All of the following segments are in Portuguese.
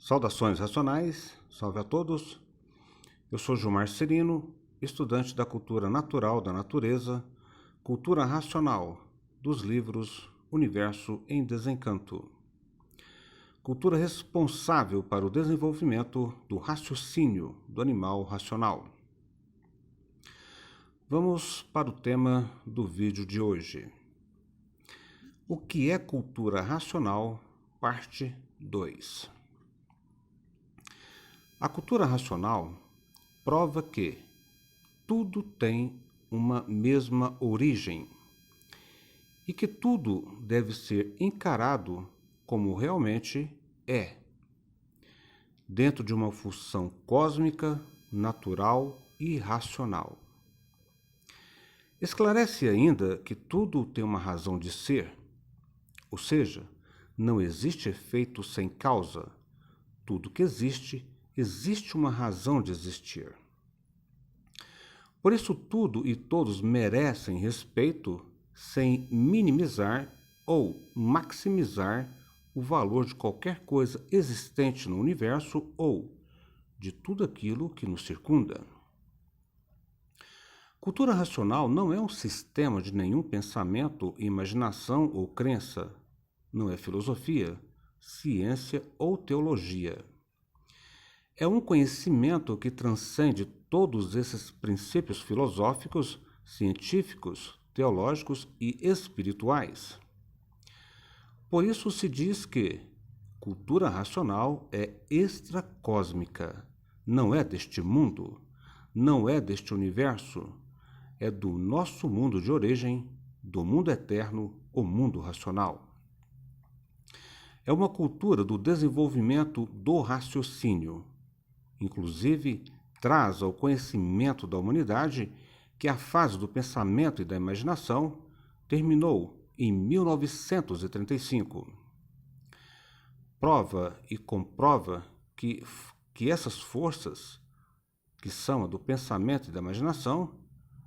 Saudações racionais, salve a todos. Eu sou Gilmar Serino, estudante da cultura natural da natureza, cultura racional, dos livros Universo em Desencanto. Cultura responsável para o desenvolvimento do raciocínio do animal racional. Vamos para o tema do vídeo de hoje. O que é cultura racional, parte 2. A cultura racional prova que tudo tem uma mesma origem e que tudo deve ser encarado como realmente é, dentro de uma função cósmica, natural e racional. Esclarece ainda que tudo tem uma razão de ser, ou seja, não existe efeito sem causa. Tudo que existe uma razão de existir. Por isso, tudo e todos merecem respeito sem minimizar ou maximizar o valor de qualquer coisa existente no universo ou de tudo aquilo que nos circunda. Cultura racional não é um sistema de nenhum pensamento, imaginação ou crença. Não é filosofia, ciência ou teologia. É um conhecimento que transcende todos esses princípios filosóficos, científicos, teológicos e espirituais. Por isso se diz que cultura racional é extracósmica, não é deste mundo, não é deste universo, é do nosso mundo de origem, do mundo eterno, o mundo racional. É uma cultura do desenvolvimento do raciocínio. Inclusive, traz ao conhecimento da humanidade que a fase do pensamento e da imaginação terminou em 1935. Prova e comprova que essas forças, que são a do pensamento e da imaginação,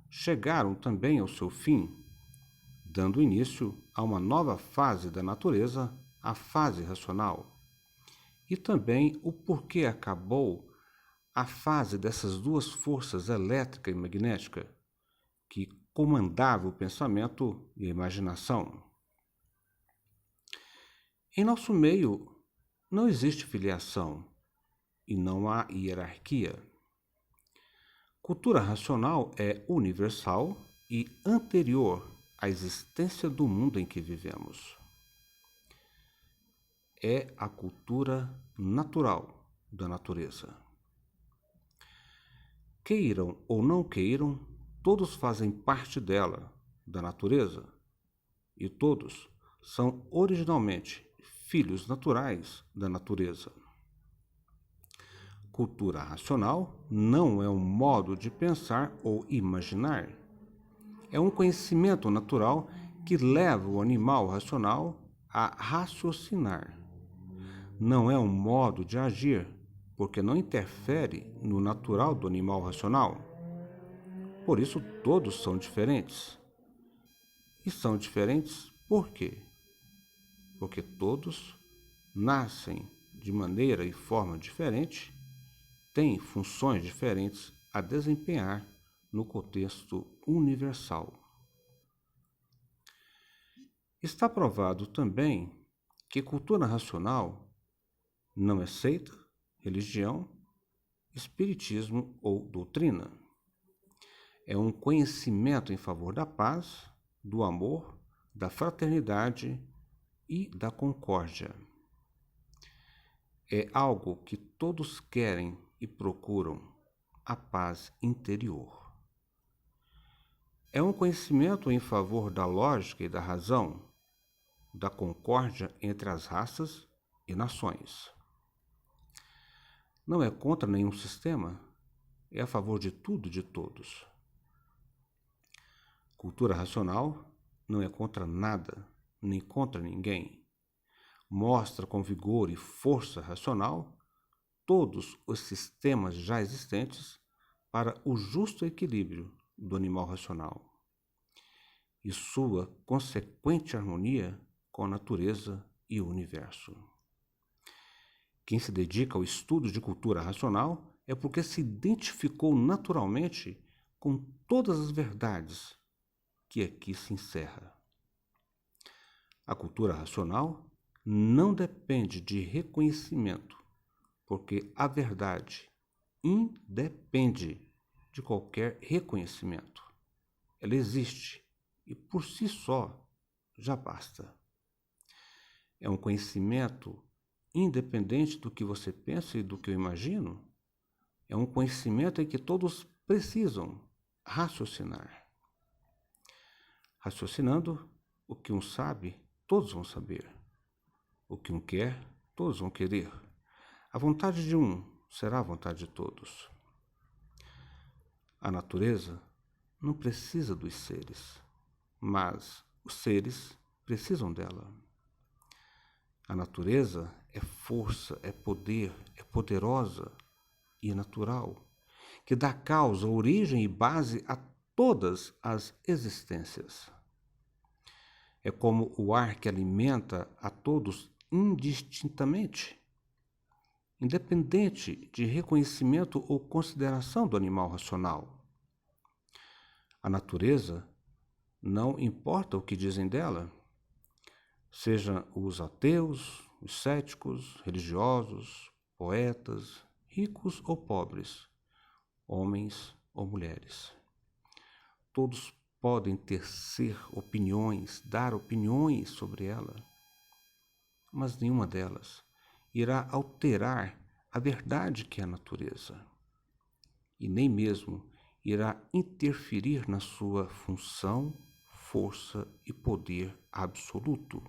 chegaram também ao seu fim, dando início a uma nova fase da natureza, a fase racional. E também o porquê acabou a fase dessas duas forças elétrica e magnética que comandava o pensamento e a imaginação. Em nosso meio não existe filiação e não há hierarquia. Cultura racional é universal e anterior à existência do mundo em que vivemos. É a cultura natural da natureza. Queiram ou não queiram, todos fazem parte dela, da natureza, e todos são originalmente filhos naturais da natureza. Cultura racional não é um modo de pensar ou imaginar. É um conhecimento natural que leva o animal racional a raciocinar. Não é um modo de agir, porque não interfere no natural do animal racional. Por isso, todos são diferentes. E são diferentes por quê? Porque todos nascem de maneira e forma diferente, têm funções diferentes a desempenhar no contexto universal. Está provado também que cultura racional não é seita, religião, espiritismo ou doutrina. É um conhecimento em favor da paz, do amor, da fraternidade e da concórdia. É algo que todos querem e procuram, a paz interior. É um conhecimento em favor da lógica e da razão, da concórdia entre as raças e nações. Não é contra nenhum sistema, é a favor de tudo e de todos. Cultura racional não é contra nada, nem contra ninguém. Mostra com vigor e força racional todos os sistemas já existentes para o justo equilíbrio do animal racional e sua consequente harmonia com a natureza e o universo. Quem se dedica ao estudo de cultura racional é porque se identificou naturalmente com todas as verdades que aqui se encerra. A cultura racional não depende de reconhecimento, porque a verdade independe de qualquer reconhecimento. Ela existe e por si só já basta. É um conhecimento independente do que você pensa e do que eu imagino. É um conhecimento em que todos precisam raciocinar. Raciocinando, o que um sabe, todos vão saber. O que um quer, todos vão querer. A vontade de um será a vontade de todos. A natureza não precisa dos seres, mas os seres precisam dela. A natureza é força, é poder, é poderosa e natural, que dá causa, origem e base a todas as existências. É como o ar que alimenta a todos indistintamente, independente de reconhecimento ou consideração do animal racional. A natureza, não importa o que dizem dela, sejam os ateus, os céticos, religiosos, poetas, ricos ou pobres, homens ou mulheres. Todos podem tecer opiniões, dar opiniões sobre ela, mas nenhuma delas irá alterar a verdade que é a natureza, e nem mesmo irá interferir na sua função, força e poder absoluto,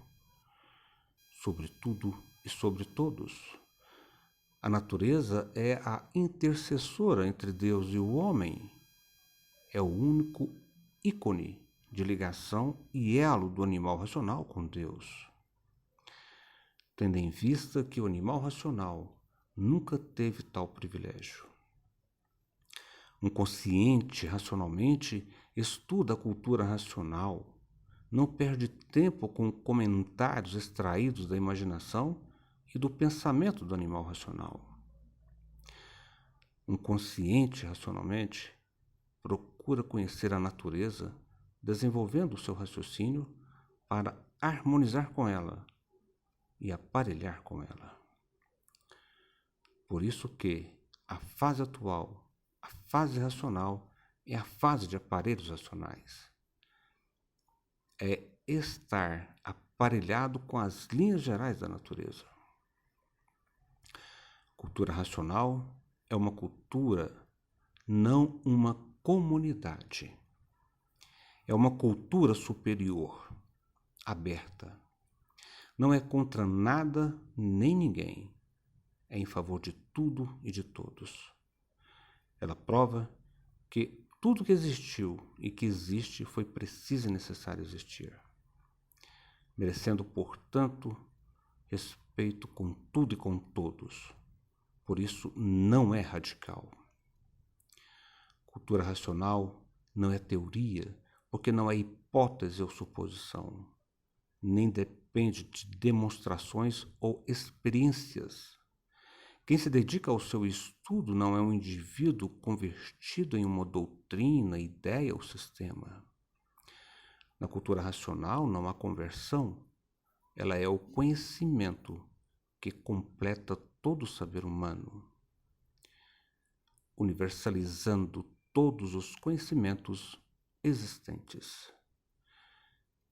sobre tudo e sobre todos. A natureza é a intercessora entre Deus e o homem, é o único ícone de ligação e elo do animal racional com Deus. Tendo em vista que o animal racional nunca teve tal privilégio. Um consciente racionalmente estuda a cultura racional, não perde tempo com comentários extraídos da imaginação e do pensamento do animal racional. Um consciente racionalmente procura conhecer a natureza, desenvolvendo o seu raciocínio para harmonizar com ela e aparelhar com ela. Por isso que a fase atual, a fase racional, é a fase de aparelhos racionais. É estar aparelhado com as linhas gerais da natureza. Cultura racional é uma cultura, não uma comunidade. É uma cultura superior, aberta. Não é contra nada nem ninguém. É em favor de tudo e de todos. Ela prova que tudo que existiu e que existe foi preciso e necessário existir, merecendo, portanto, respeito com tudo e com todos. Por isso, não é radical. Cultura racional não é teoria, porque não é hipótese ou suposição, nem depende de demonstrações ou experiências. Quem se dedica ao seu estudo não é um indivíduo convertido em uma doutrina, ideia ou sistema. Na cultura racional não há conversão, ela é o conhecimento que completa todo o saber humano, universalizando todos os conhecimentos existentes.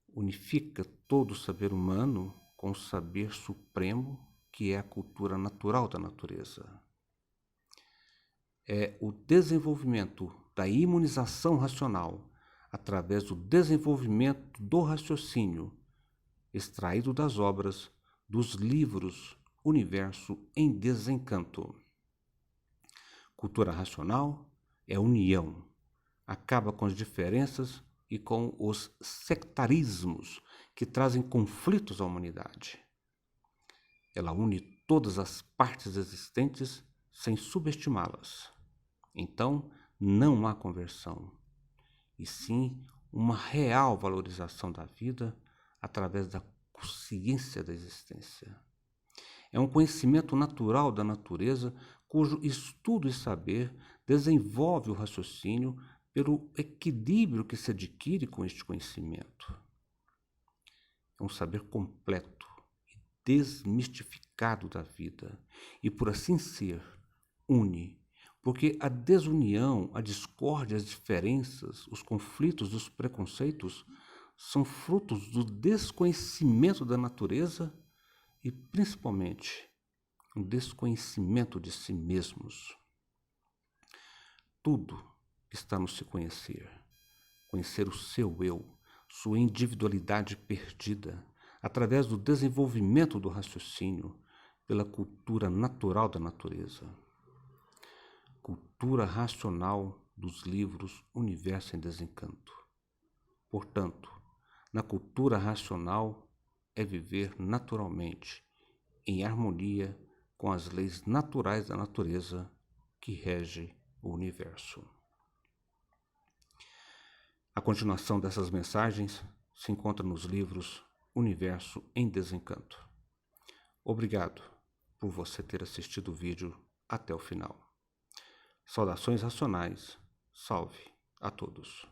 Unifica todo o saber humano com o saber supremo que é a cultura natural da natureza. É o desenvolvimento da imunização racional através do desenvolvimento do raciocínio, extraído das obras, dos livros Universo em Desencanto. Cultura racional é união, acaba com as diferenças e com os sectarismos que trazem conflitos à humanidade. Ela une todas as partes existentes sem subestimá-las. Então, não há conversão, e sim uma real valorização da vida através da consciência da existência. É um conhecimento natural da natureza, cujo estudo e saber desenvolve o raciocínio pelo equilíbrio que se adquire com este conhecimento. É um saber completo e desmistificado da vida, e por assim ser, une, porque a desunião, a discórdia, as diferenças, os conflitos, os preconceitos são frutos do desconhecimento da natureza e, principalmente, um desconhecimento de si mesmos. Tudo está no se conhecer. Conhecer o seu eu, sua individualidade perdida, através do desenvolvimento do raciocínio, pela cultura natural da natureza. Cultura racional dos livros Universo em Desencanto. Portanto, na cultura racional é viver naturalmente, em harmonia com as leis naturais da natureza que rege o universo. A continuação dessas mensagens se encontra nos livros Universo em Desencanto. Obrigado por você ter assistido o vídeo até o final. Saudações racionais. Salve a todos.